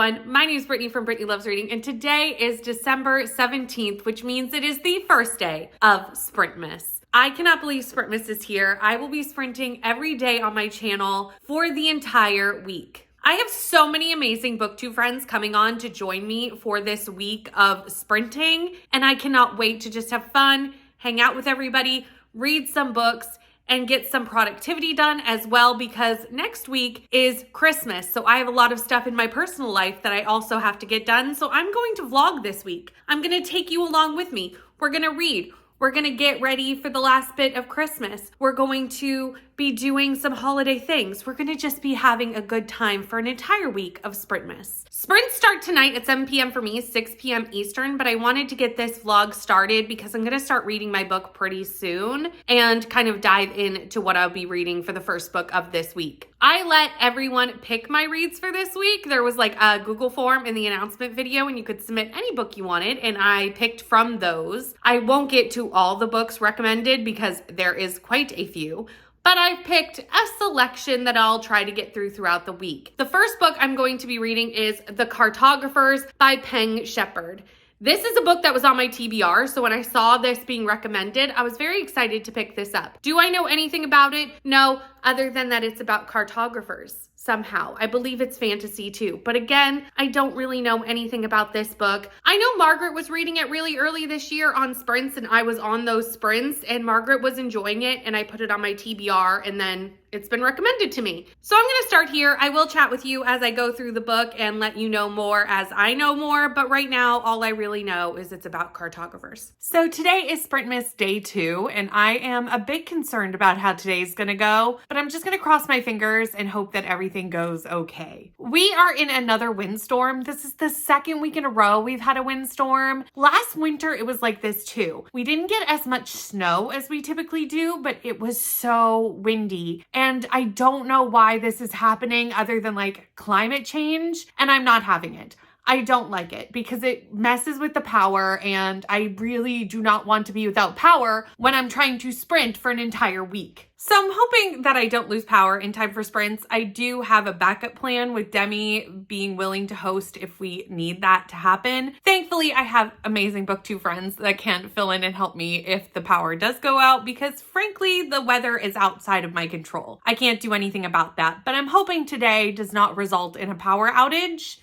everyone. My name is Brittany from Brittany Loves Reading, and today is December 17th, which means it is the first day of Sprintmas. I cannot believe Sprintmas is here. I will be sprinting every day on my channel for the entire week. I have so many amazing booktube friends coming on to join me for this week of sprinting, and I cannot wait to just have fun, hang out with everybody, read some books, and get some productivity done as well, because next week is Christmas. So I have a lot of stuff in my personal life that I also have to get done. So I'm going to vlog this week. I'm going to take you along with me. We're going to read. We're going to get ready for the last bit of Christmas. We're going to be doing some holiday things. We're going to just be having a good time for an entire week of Sprintmas. Sprints start tonight at 7 p.m. for me, 6 p.m. Eastern, but I wanted to get this vlog started because I'm going to start reading my book pretty soon and kind of dive into what I'll be reading for the first book of this week. I let everyone pick my reads for this week. There was like a Google form in the announcement video and you could submit any book you wanted, and I picked from those. I won't get to all the books recommended because there is quite a few, but I've picked a selection that I'll try to get throughout the week. The first book I'm going to be reading is The Cartographers by Peng Shepherd. This is a book that was on my TBR, so when I saw this being recommended, I was very excited to pick this up. Do I know anything about it? No, other than that it's about cartographers somehow. I believe it's fantasy too, but again, I don't really know anything about this book. I know Margaret was reading it really early this year on sprints, and I was on those sprints, and Margaret was enjoying it, and I put it on my TBR, and then it's been recommended to me. So I'm going to start here. I will chat with you as I go through the book and let you know more as I know more, but right now all I really know is it's about cartographers. So today is Sprintmas Day 2, and I am a bit concerned about how today's going to go, but I'm just going to cross my fingers and hope that everything goes okay. We are in another windstorm. This is the second week in a row we've had a windstorm. Last winter it was like this too. We didn't get as much snow as we typically do, but it was so windy. And I don't know why this is happening other than like climate change, and I'm not having it. I don't like it because it messes with the power, and I really do not want to be without power when I'm trying to sprint for an entire week. So I'm hoping that I don't lose power in time for sprints. I do have a backup plan with Demi being willing to host if we need that to happen. Thankfully, I have amazing booktube friends that can fill in and help me if the power does go out, because frankly, the weather is outside of my control. I can't do anything about that, but I'm hoping today does not result in a power outage,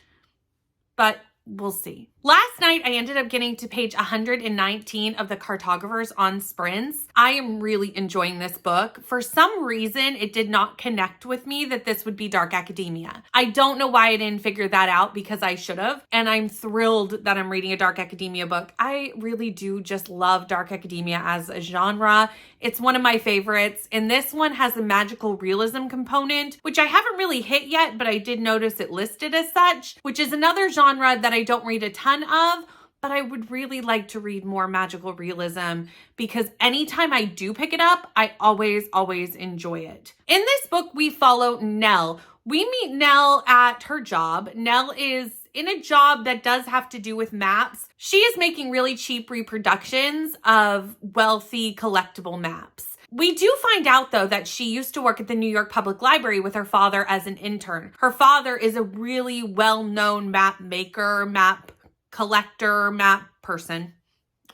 but we'll see. Last night, I ended up getting to page 119 of The Cartographers on sprints. I am really enjoying this book. For some reason, it did not connect with me that this would be dark academia. I don't know why I didn't figure that out, because I should have. And I'm thrilled that I'm reading a dark academia book. I really do just love dark academia as a genre. It's one of my favorites. And this one has a magical realism component, which I haven't really hit yet, but I did notice it listed as such, which is another genre that I don't read a ton of, but I would really like to read more magical realism, because anytime I do pick it up, I always enjoy it. In this book, we follow Nell. We meet Nell at her job. Nell is in a job that does have to do with maps. She is making really cheap reproductions of wealthy collectible maps. We do find out, though, that she used to work at the New York Public Library with her father as an intern. Her father is a really well-known map maker, map collector, map person.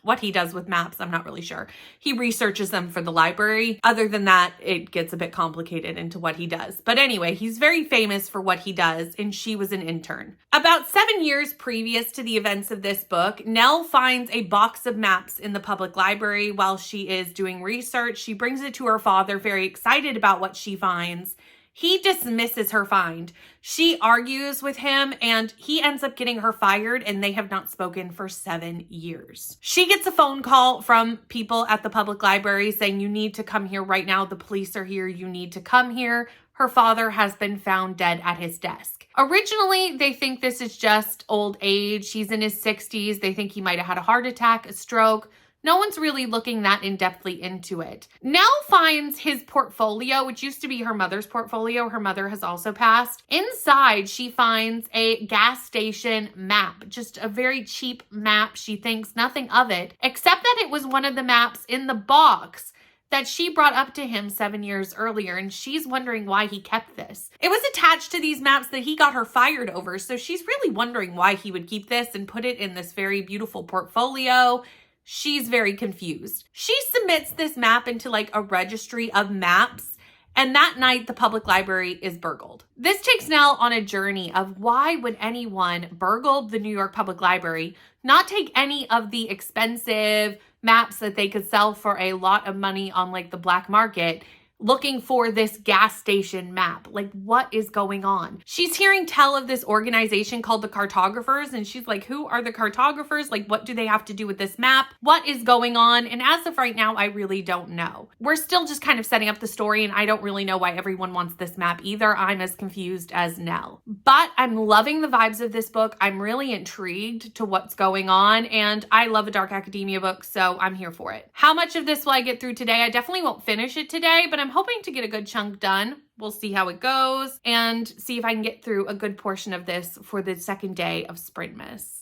What he does with maps, I'm not really sure. He researches them for the library. Other than that, it gets a bit complicated into what he does. But anyway, he's very famous for what he does, and she was an intern. About 7 years previous to the events of this book, Nell finds a box of maps in the public library while she is doing research. She brings it to her father, very excited about what she finds. He dismisses her find. She argues with him, and he ends up getting her fired, and they have not spoken for 7 years. She gets a phone call from people at the public library saying, "You need to come here right now. The police are here. You need to come here." Her father has been found dead at his desk. Originally, they think this is just old age. He's in his 60s. They think he might have had a heart attack, a stroke. No one's really looking that in-depthly into it. Nell finds his portfolio, which used to be her mother's portfolio. Her mother has also passed. Inside, she finds a gas station map, just a very cheap map. She thinks nothing of it, except that it was one of the maps in the box that she brought up to him 7 years earlier, and she's wondering why he kept this. It was attached to these maps that he got her fired over, so she's really wondering why he would keep this and put it in this very beautiful portfolio. She's very confused. She submits this map into like a registry of maps, and that night the public library is burgled. This takes Nell on a journey of why would anyone burgle the New York Public Library, not take any of the expensive maps that they could sell for a lot of money on like the black market, looking for this gas station map. Like, what is going on? She's hearing tell of this organization called the Cartographers, and she's like, who are the Cartographers? Like, what do they have to do with this map? What is going on? And as of right now, I really don't know. We're still just kind of setting up the story, and I don't really know why everyone wants this map either. I'm as confused as Nell. But I'm loving the vibes of this book. I'm really intrigued to what's going on, and I love a dark academia book, so I'm here for it. How much of this will I get through today? I definitely won't finish it today, but I'm hoping to get a good chunk done. We'll see how it goes and see if I can get through a good portion of this for the second day of Sprintmas.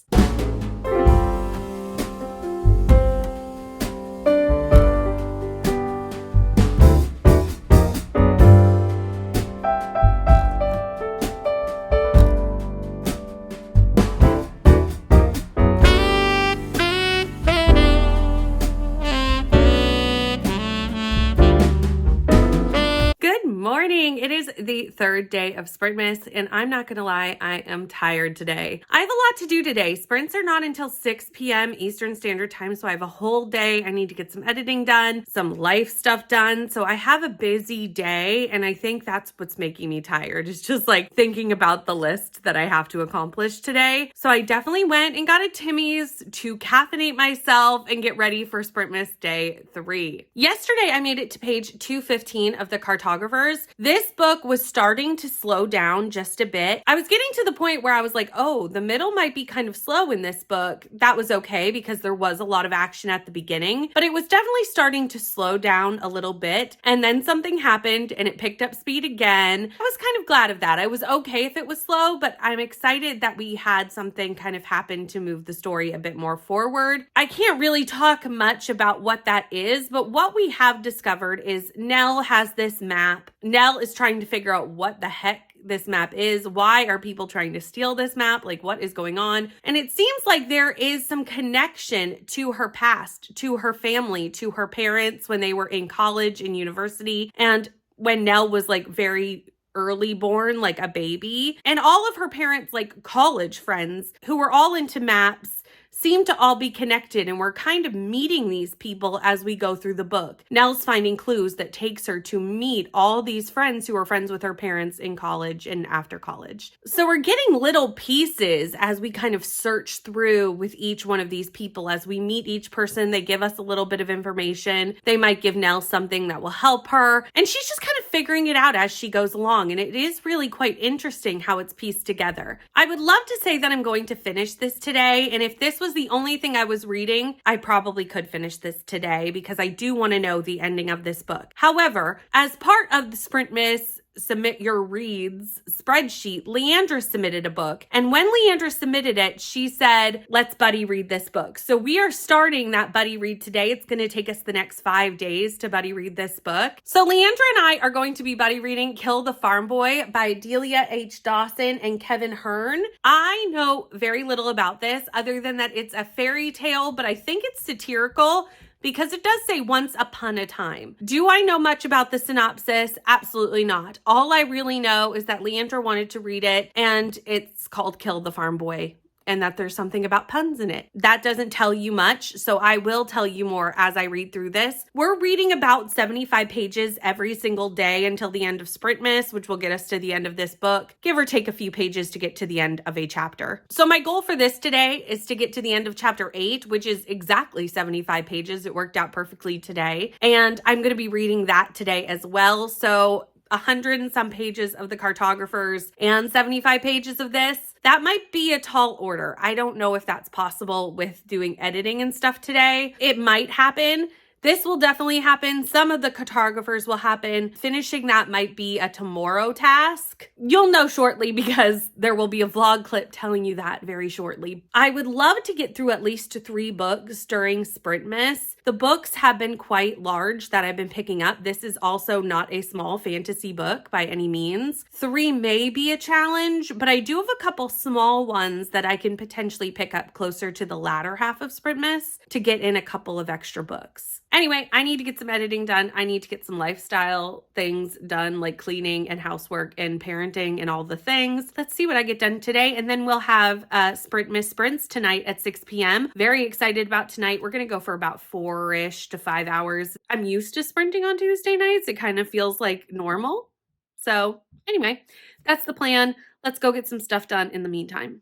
Morning. It is the third day of Sprintmas, and I'm not gonna lie, I am tired today. I have a lot to do today. Sprints are not until 6 p.m. Eastern Standard Time, so I have a whole day. I need to get some editing done, some life stuff done. So I have a busy day, and I think that's what's making me tired. It's just like thinking about the list that I have to accomplish today. So I definitely went and got a Timmy's to caffeinate myself and get ready for Sprintmas day 3. Yesterday, I made it to page 215 of the Cartographers. This book was starting to slow down just a bit. I was getting to the point where I was like, oh, the middle might be kind of slow in this book. That was okay because there was a lot of action at the beginning, but it was definitely starting to slow down a little bit. And then something happened and it picked up speed again. I was kind of glad of that. I was okay if it was slow, but I'm excited that we had something kind of happen to move the story a bit more forward. I can't really talk much about what that is, but what we have discovered is Nell has this map. Nell is trying to figure out what the heck this map is. Why are people trying to steal this map? Like, what is going on? And it seems like there is some connection to her past, to her family, to her parents when they were in college and university, and when Nell was like very early born, like a baby. And all of her parents, like college friends who were all into maps, seem to all be connected, and we're kind of meeting these people as we go through the book. Nell's finding clues that takes her to meet all these friends who were friends with her parents in college and after college. So we're getting little pieces as we kind of search through with each one of these people. As we meet each person, they give us a little bit of information. They might give Nell something that will help her, and she's just kind of figuring it out as she goes along, and it is really quite interesting how it's pieced together. I would love to say that I'm going to finish this today, and if this was the only thing I was reading, I probably could finish this today because I do want to know the ending of this book. However, as part of the Sprintmas Submit Your Reads spreadsheet, Leandra submitted a book. And when Leandra submitted it, she said, let's buddy read this book. So we are starting that buddy read today. It's going to take us the next 5 days to buddy read this book. So Leandra and I are going to be buddy reading Kill the Farm Boy by Delia H. Dawson and Kevin Hearn. I know very little about this other than that it's a fairy tale, but I think it's satirical, because it does say once upon a time. Do I know much about the synopsis? Absolutely not. All I really know is that Leandra wanted to read it, and it's called Kill the Farm Boy, and that there's something about puns in it. That doesn't tell you much, so I will tell you more as I read through this. We're reading about 75 pages every single day until the end of Sprintmas, which will get us to the end of this book, give or take a few pages to get to the end of a chapter. So my goal for this today is to get to the end of chapter 8, which is exactly 75 pages. It worked out perfectly today, and I'm going to be reading that today as well. So 100 and some pages of the Cartographers and 75 pages of this. That might be a tall order. I don't know if that's possible with doing editing and stuff today. It might happen. this will definitely happen. Some of the cartographers will happen. Finishing that might be a tomorrow task. You'll know shortly because there will be a vlog clip telling you that very shortly. I would love to get through at least 3 books during Sprintmas. The books have been quite large that I've been picking up. This is also not a small fantasy book by any means. 3 may be a challenge, but I do have a couple small ones that I can potentially pick up closer to the latter half of Sprintmas to get in a couple of extra books. Anyway, I need to get some editing done. I need to get some lifestyle things done, like cleaning and housework and parenting and all the things. Let's see what I get done today. And then we'll have Sprintmas sprints tonight at 6 p.m. Very excited about tonight. We're going to go for about 4-ish to 5 hours. I'm used to sprinting on Tuesday nights. It kind of feels like normal. So anyway, that's the plan. Let's go get some stuff done in the meantime.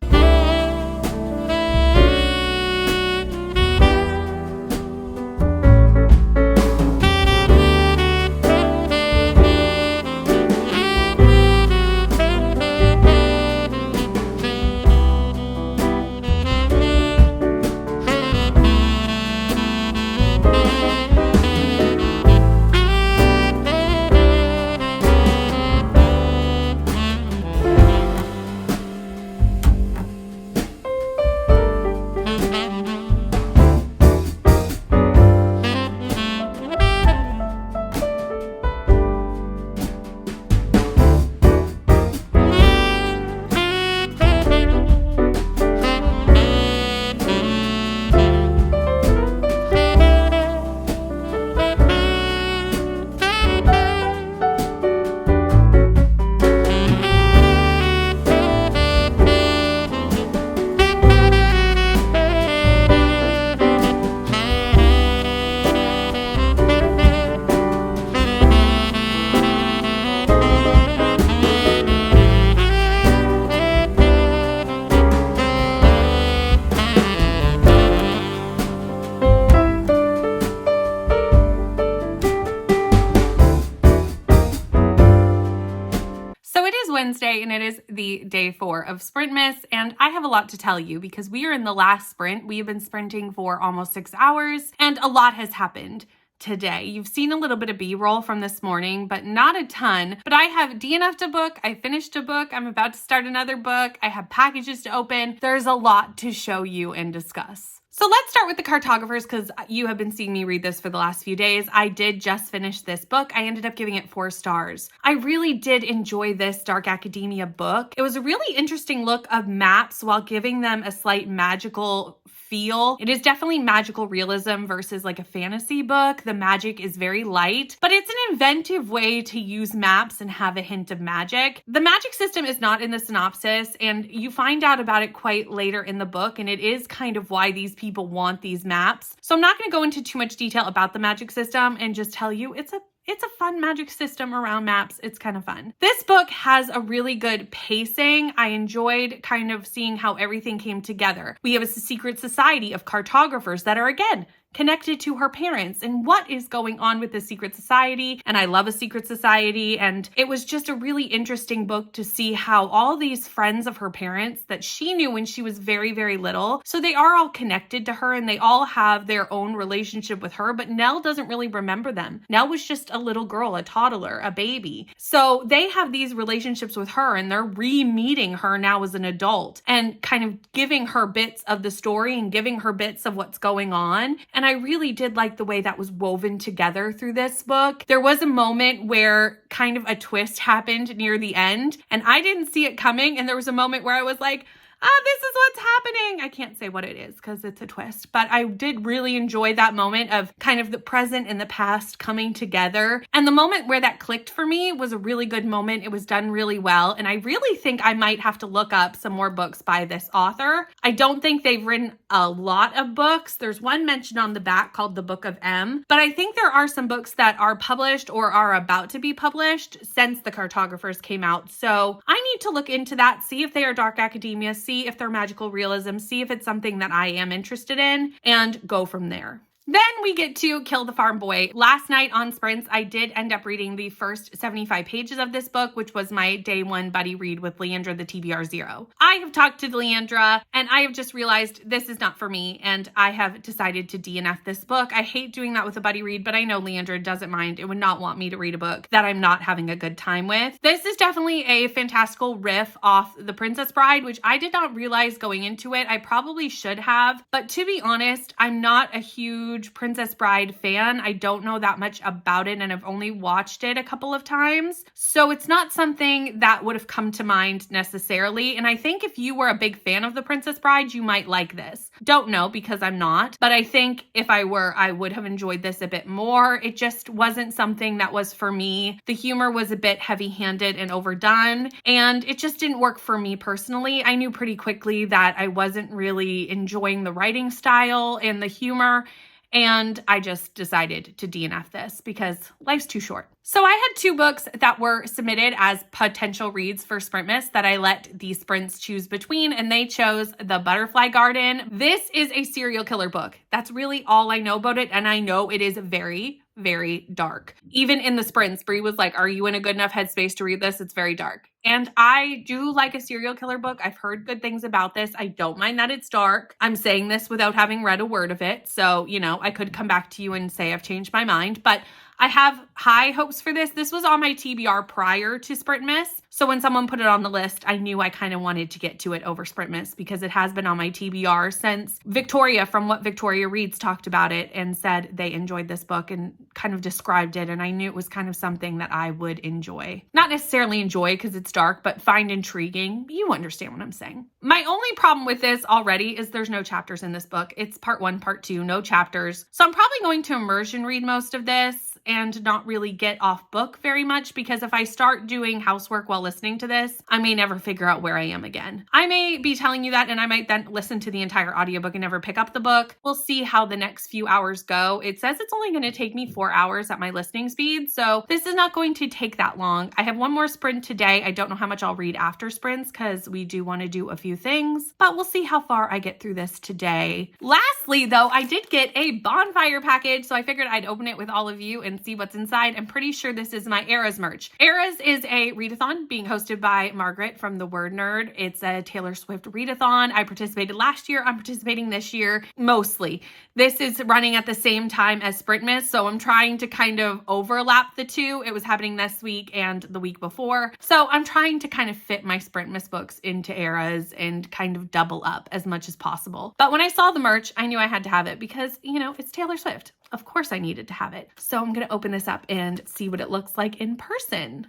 Wednesday and it is the day 4 of Sprintmas, and I have a lot to tell you because we are in the last sprint. We have been sprinting for almost 6 hours and a lot has happened today. You've seen a little bit of B-roll from this morning, but not a ton. But I have DNF'd a book, I finished a book, I'm about to start another book, I have packages to open. There's a lot to show you and discuss. So let's start with the Cartographers because you have been seeing me read this for the last few days. I did just finish this book. I ended up giving it 4 stars. I really did enjoy this dark academia book. It was a really interesting look of maps while giving them a slight magical feel. It is definitely magical realism versus like a fantasy book. The magic is very light, but it's an inventive way to use maps and have a hint of magic. The magic system is not in the synopsis, and you find out about it quite later in the book, and it is kind of why these people want these maps. So I'm not going to go into too much detail about the magic system and just tell you it's a fun magic system around maps. It's kind of fun. This book has a really good pacing. I enjoyed kind of seeing how everything came together. We have a secret society of cartographers that are, again, connected to her parents and what is going on with the secret society. And I love a secret society. And it was just a really interesting book to see how all these friends of her parents that she knew when she was very, very little. So they are all connected to her and they all have their own relationship with her, but Nell doesn't really remember them. Nell was just a little girl, a toddler, a baby. So they have these relationships with her and they're re-meeting her now as an adult and kind of giving her bits of the story and giving her bits of what's going on. And I really did like the way that was woven together through this book. There was a moment where kind of a twist happened near the end, and I didn't see it coming. And there was a moment where I was like, this is what's happening. I can't say what it is because it's a twist, but I did really enjoy that moment of kind of the present and the past coming together. And the moment where that clicked for me was a really good moment. It was done really well. And I really think I might have to look up some more books by this author. I don't think they've written a lot of books. There's one mentioned on the back called The Book of M, but I think there are some books that are published or are about to be published since the Cartographers came out. So I need to look into that, see if they are dark academia, see if they're magical realism, see if it's something that I am interested in, and go from there. Then we get to Kill the Farm Boy. Last night on Sprints, I did end up reading the first 75 pages of this book, which was my day one buddy read with Leandra, the TBR Zero. I have talked to Leandra, and I have just realized this is not for me, and I have decided to DNF this book. I hate doing that with a buddy read, but I know Leandra doesn't mind and would not want me to read a book that I'm not having a good time with. This is definitely a fantastical riff off The Princess Bride, which I did not realize going into it. I probably should have, but to be honest, I'm not a huge Princess Bride fan. I don't know that much about it, and I've only watched it a couple of times. So it's not something that would have come to mind necessarily. And I think if you were a big fan of The Princess Bride, you might like this. Don't know because I'm not, but I think if I were, I would have enjoyed this a bit more. It just wasn't something that was for me. The humor was a bit heavy-handed and overdone, and it just didn't work for me personally. I knew pretty quickly that I wasn't really enjoying the writing style and the humor, and I just decided to DNF this because life's too short. So I had 2 books that were submitted as potential reads for Sprintmas that I let the Sprints choose between, and they chose The Butterfly Garden. This is a serial killer book. That's really all I know about it, and I know it is very, very dark. Even in the Sprints, Brie was like, are you in a good enough headspace to read this? It's very dark. And I do like a serial killer book. I've heard good things about this. I don't mind that it's dark. I'm saying this without having read a word of it. So, I could come back to you and say I've changed my mind, but I have high hopes for this. This was on my TBR prior to Sprintmas. So when someone put it on the list, I knew I kind of wanted to get to it over Sprintmas because it has been on my TBR since Victoria, from What Victoria Reads, talked about it and said they enjoyed this book and kind of described it. And I knew it was kind of something that I would enjoy. Not necessarily enjoy because it's dark, but find intriguing. You understand what I'm saying. My only problem with this already is there's no chapters in this book. It's part 1, part 2, no chapters. So I'm probably going to immersion read most of this and not really get off book very much, because if I start doing housework while listening to this, I may never figure out where I am again. I may be telling you that and I might then listen to the entire audiobook and never pick up the book. We'll see how the next few hours go. It says it's only going to take me 4 hours at my listening speed, so this is not going to take that long. I have one more sprint today. I don't know how much I'll read after sprints because we do want to do a few things, but we'll see how far I get through this today. Lastly, though, I did get a bonfire package, so I figured I'd open it with all of you and see what's inside. I'm pretty sure this is my Eras merch. Eras is a readathon being hosted by Margaret from The Word Nerd. It's a Taylor Swift readathon. I participated last year. I'm participating this year mostly. This is running at the same time as Sprintmas, so I'm trying to kind of overlap the two. It was happening this week and the week before. So I'm trying to kind of fit my Sprintmas books into Eras and kind of double up as much as possible. But when I saw the merch, I knew I had to have it because, it's Taylor Swift. Of course I needed to have it. So I'm going to open this up and see what it looks like in person.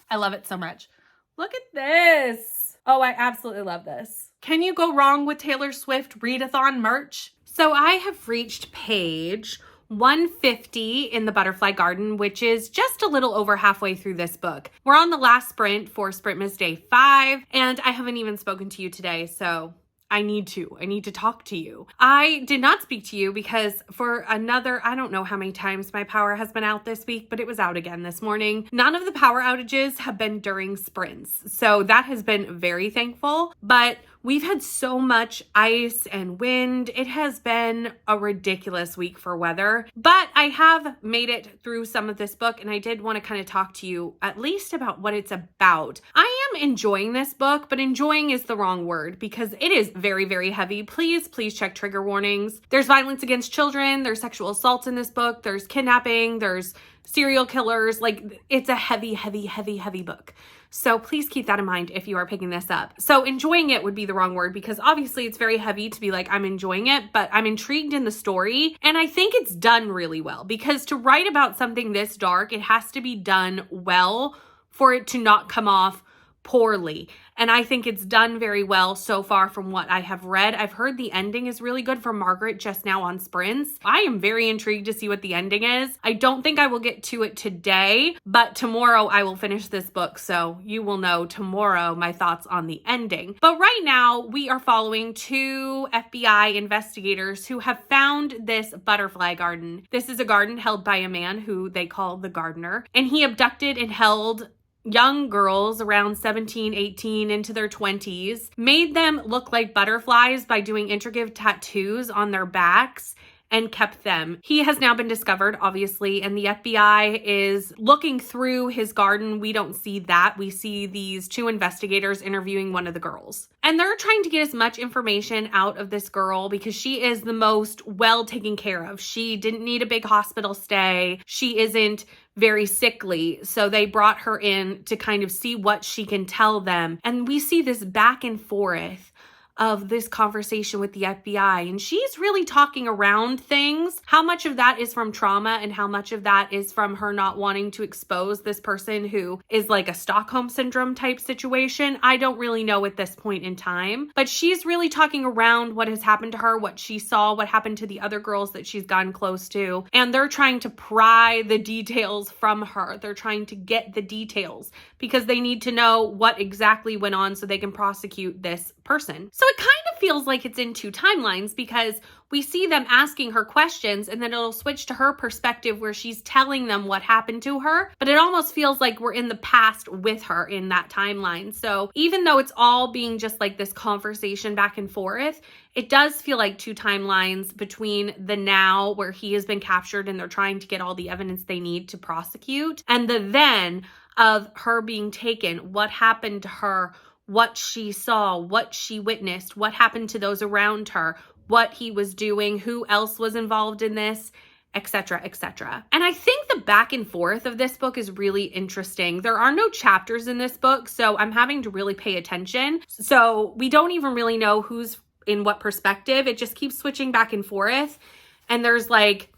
I love it so much. Look at this. Oh, I absolutely love this. Can you go wrong with Taylor Swift readathon merch? So I have reached page 150 in The Butterfly Garden, which is just a little over halfway through this book. We're on the last sprint for Sprintmas Day 5, and I haven't even spoken to you today, so I need to talk to you. I did not speak to you because for another, I don't know how many times my power has been out this week, but it was out again this morning. None of the power outages have been during sprints, so that has been very thankful, but we've had so much ice and wind. It has been a ridiculous week for weather, but I have made it through some of this book, and I did want to kind of talk to you at least about what it's about. I am enjoying this book, but enjoying is the wrong word because it is very, very heavy. Please check trigger warnings. There's violence against children. There's sexual assaults in this book. There's kidnapping. There's serial killers. Like, it's a heavy, heavy, heavy, heavy book. So please keep that in mind if you are picking this up. So enjoying it would be the wrong word because obviously it's very heavy to be like, I'm enjoying it, but I'm intrigued in the story. And I think it's done really well because to write about something this dark, it has to be done well for it to not come off poorly. And I think it's done very well so far from what I have read. I've heard the ending is really good from Margaret just now on Sprints. I am very intrigued to see what the ending is. I don't think I will get to it today, but tomorrow I will finish this book. So you will know tomorrow my thoughts on the ending. But right now we are following 2 FBI investigators who have found this butterfly garden. This is a garden held by a man who they call the gardener, and he abducted and held young girls around 17, 18 into their 20s, made them look like butterflies by doing intricate tattoos on their backs, and kept them. He has now been discovered, obviously, and the FBI is looking through his garden. We don't see that. We see these 2 investigators interviewing one of the girls. And they're trying to get as much information out of this girl because she is the most well taken care of. She didn't need a big hospital stay. She isn't very sickly. So they brought her in to kind of see what she can tell them. And we see this back and forth of this conversation with the FBI, and she's really talking around things. How much of that is from trauma and how much of that is from her not wanting to expose this person who is like a Stockholm syndrome type situation, I don't really know at this point in time. But she's really talking around what has happened to her, what she saw, what happened to the other girls that she's gotten close to, and they're trying to pry the details from her. They're trying to get the details because they need to know what exactly went on so they can prosecute this person. So it kind of feels like it's in 2 timelines because we see them asking her questions and then it'll switch to her perspective where she's telling them what happened to her. But it almost feels like we're in the past with her in that timeline. So even though it's all being just like this conversation back and forth, it does feel like 2 timelines between the now where he has been captured and they're trying to get all the evidence they need to prosecute, and the then of her being taken, what happened to her, what she saw, what she witnessed, what happened to those around her, what he was doing, who else was involved in this, etc., etc. And I think the back and forth of this book is really interesting. There are no chapters in this book, so I'm having to really pay attention. So we don't even really know who's in what perspective. It just keeps switching back and forth. And there's like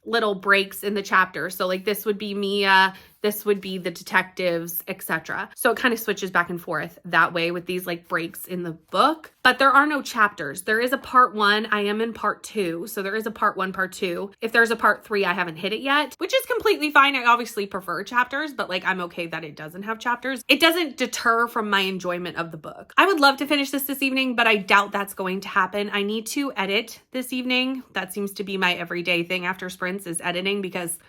little breaks in the chapter. So like this would be Mia, this would be the detectives, etc. So it kind of switches back and forth that way with these like breaks in the book. But there are no chapters. There is a part 1. I am in part 2. So there is a part 1, part 2. If there's a part 3, I haven't hit it yet, which is completely fine. I obviously prefer chapters, but like I'm okay that it doesn't have chapters. It doesn't deter from my enjoyment of the book. I would love to finish this evening, but I doubt that's going to happen. I need to edit this evening. That seems to be my everyday thing after sprints is editing because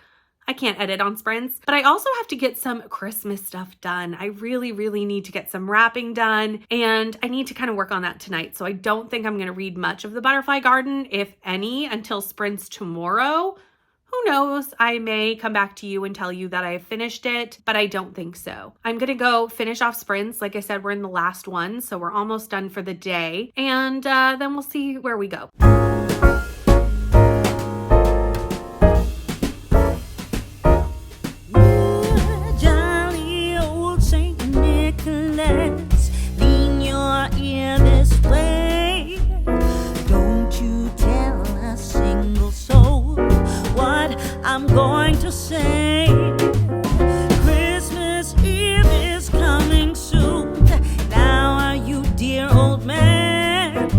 I can't edit on sprints, but I also have to get some Christmas stuff done. I really, really need to get some wrapping done, and I need to kind of work on that tonight. So I don't think I'm going to read much of The Butterfly Garden, if any, until sprints tomorrow. Who knows? I may come back to you and tell you that I have finished it, but I don't think so. I'm going to go finish off sprints. Like I said, we're in the last one, so we're almost done for the day, and then we'll see where we go. I'm going to say Christmas Eve is coming soon. Now are you, dear old man?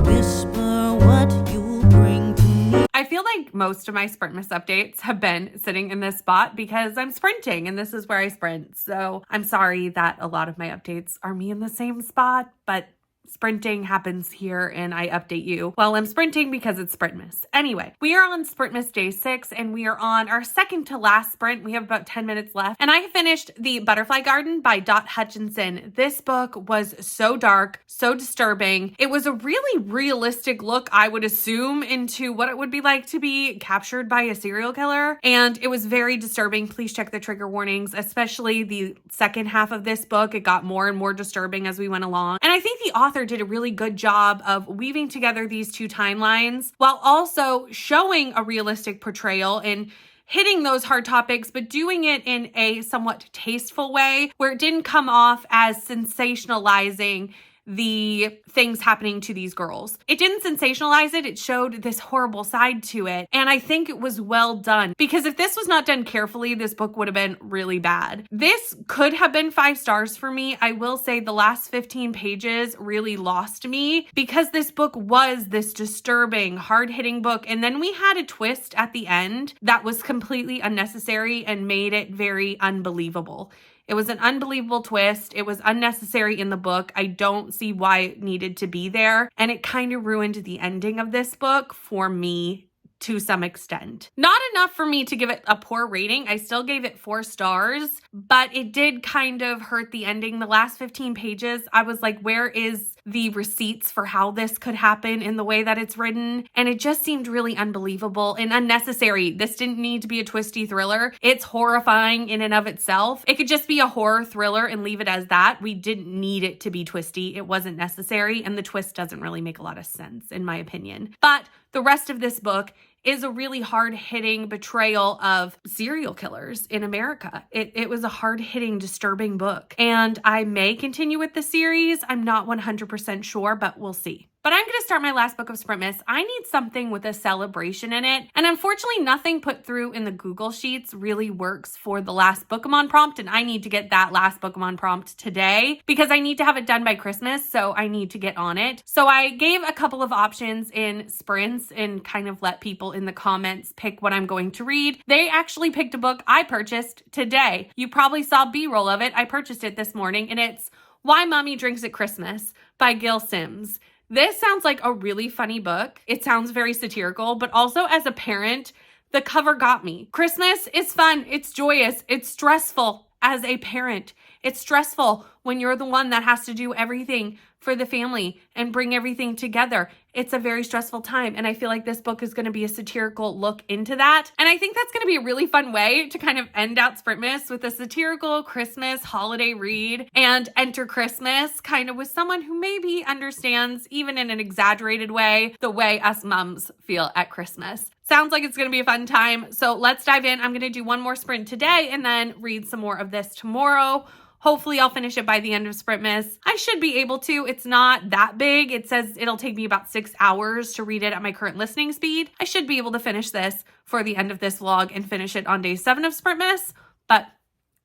Whisper what you bring to me. I feel like most of my Sprintmas updates have been sitting in this spot because I'm sprinting and this is where I sprint. So I'm sorry that a lot of my updates are me in the same spot, but sprinting happens here and I update you while I'm sprinting because it's Sprintmas. Anyway, we are on Sprintmas day 6 and we are on our second to last sprint. We have about 10 minutes left and I finished The Butterfly Garden by Dot Hutchinson. This book was so dark, so disturbing. It was a really realistic look, I would assume, into what it would be like to be captured by a serial killer. And it was very disturbing. Please check the trigger warnings, especially the second half of this book. It got more and more disturbing as we went along. And I think the author did a really good job of weaving together these 2 timelines while also showing a realistic portrayal and hitting those hard topics, but doing it in a somewhat tasteful way where it didn't come off as sensationalizing the things happening to these girls. It didn't sensationalize it. It showed this horrible side to it. And I think it was well done because if this was not done carefully, this book would have been really bad. This could have been 5 stars for me. I will say the last 15 pages really lost me because this book was this disturbing, hard-hitting book. And then we had a twist at the end that was completely unnecessary and made it very unbelievable. It was an unbelievable twist. It was unnecessary in the book. I don't see why it needed to be there. And it kind of ruined the ending of this book for me to some extent. Not enough for me to give it a poor rating. I still gave it 4 stars, but it did kind of hurt the ending. The last 15 pages, I was like, where is the receipts for how this could happen in the way that it's written, and it just seemed really unbelievable and unnecessary. This didn't need to be a twisty thriller. It's horrifying in and of itself. It could just be a horror thriller and leave it as that. We didn't need it to be twisty. It wasn't necessary, and the twist doesn't really make a lot of sense, in my opinion. But the rest of this book is a really hard-hitting betrayal of serial killers in America. It was a hard-hitting, disturbing book. And I may continue with the series. I'm not 100% sure, but we'll see. But I'm going to start my last book of Sprintmas. I need something with a celebration in it. And unfortunately, nothing put through in the Google Sheets really works for the last Bookemon prompt. And I need to get that last Bookemon prompt today because I need to have it done by Christmas. So I need to get on it. So I gave a couple of options in sprints and kind of let people in the comments pick what I'm going to read. They actually picked a book I purchased today. You probably saw B-roll of it. I purchased it this morning, and it's Why Mommy Drinks at Christmas by Gil Sims. This sounds like a really funny book. It sounds very satirical, but also as a parent, the cover got me. Christmas is fun. It's joyous. It's stressful as a parent. It's stressful when you're the one that has to do everything for the family and bring everything together. It's a very stressful time. And I feel like this book is going to be a satirical look into that. And I think that's going to be a really fun way to kind of end out Sprintmas with a satirical Christmas holiday read and enter Christmas kind of with someone who maybe understands, even in an exaggerated way, the way us mums feel at Christmas. Sounds like it's going to be a fun time. So let's dive in. I'm going to do one more sprint today and then read some more of this tomorrow. Hopefully I'll finish it by the end of Sprintmas. I should be able to. It's not that big. It says it'll take me about 6 hours to read it at my current listening speed. I should be able to finish this for the end of this vlog and finish it on day 7 of Sprintmas. But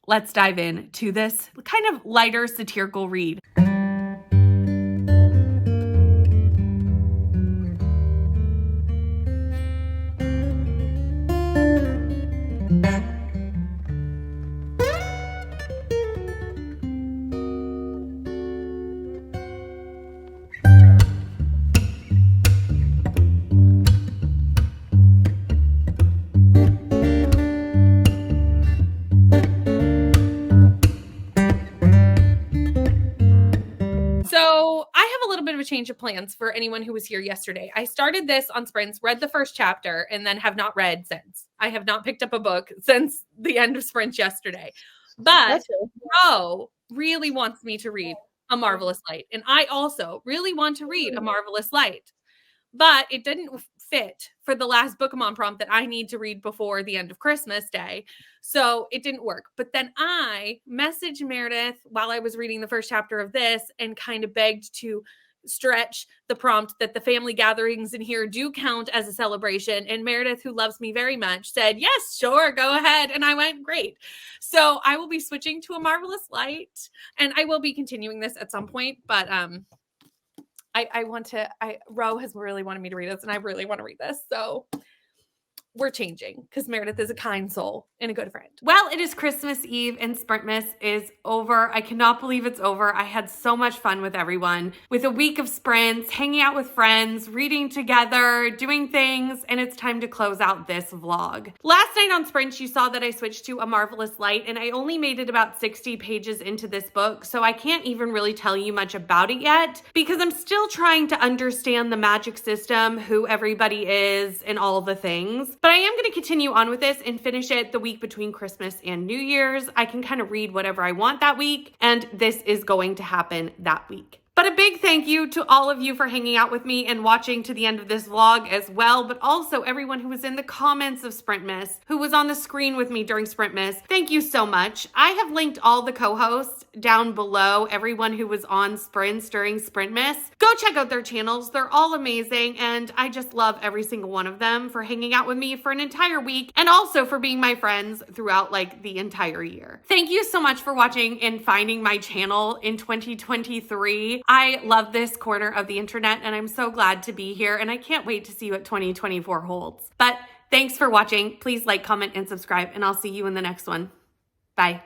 let's dive in to this kind of lighter satirical read. So I have a little bit of a change of plans for anyone who was here yesterday. I started this on sprints, read the first chapter, and then have not read since. I have not picked up a book since the end of sprints yesterday. But Ro really wants me to read A Marvelous Light. And I also really want to read A Marvelous Light. But it didn't fit for the last Bookemon prompt that I need to read before the end of Christmas Day. So it didn't work. But then I messaged Meredith while I was reading the first chapter of this and kind of begged to stretch the prompt that the family gatherings in here do count as a celebration. And Meredith, who loves me very much, said, yes, sure, go ahead. And I went, great. So I will be switching to A Marvelous Light, and I will be continuing this at some point. But Ro has really wanted me to read this, and I really want to read this. So we're changing because Meredith is a kind soul and a good friend. Well, it is Christmas Eve and Sprintmas is over. I cannot believe it's over. I had so much fun with everyone with a week of sprints, hanging out with friends, reading together, doing things, and it's time to close out this vlog. Last night on sprints, you saw that I switched to A Marvelous Light, and I only made it about 60 pages into this book, so I can't even really tell you much about it yet because I'm still trying to understand the magic system, who everybody is, and all the things. But I am going to continue on with this and finish it the week between Christmas and New Year's. I can kind of read whatever I want that week, and this is going to happen that week. But a big thank you to all of you for hanging out with me and watching to the end of this vlog as well, but also everyone who was in the comments of Sprintmas, who was on the screen with me during Sprintmas. Thank you so much. I have linked all the co-hosts down below, everyone who was on sprints during Sprintmas. Go check out their channels. They're all amazing, and I just love every single one of them for hanging out with me for an entire week and also for being my friends throughout like the entire year. Thank you so much for watching and finding my channel in 2023. I love this corner of the internet, and I'm so glad to be here, and I can't wait to see what 2024 holds. But thanks for watching. Please like, comment, and subscribe, and I'll see you in the next one. Bye.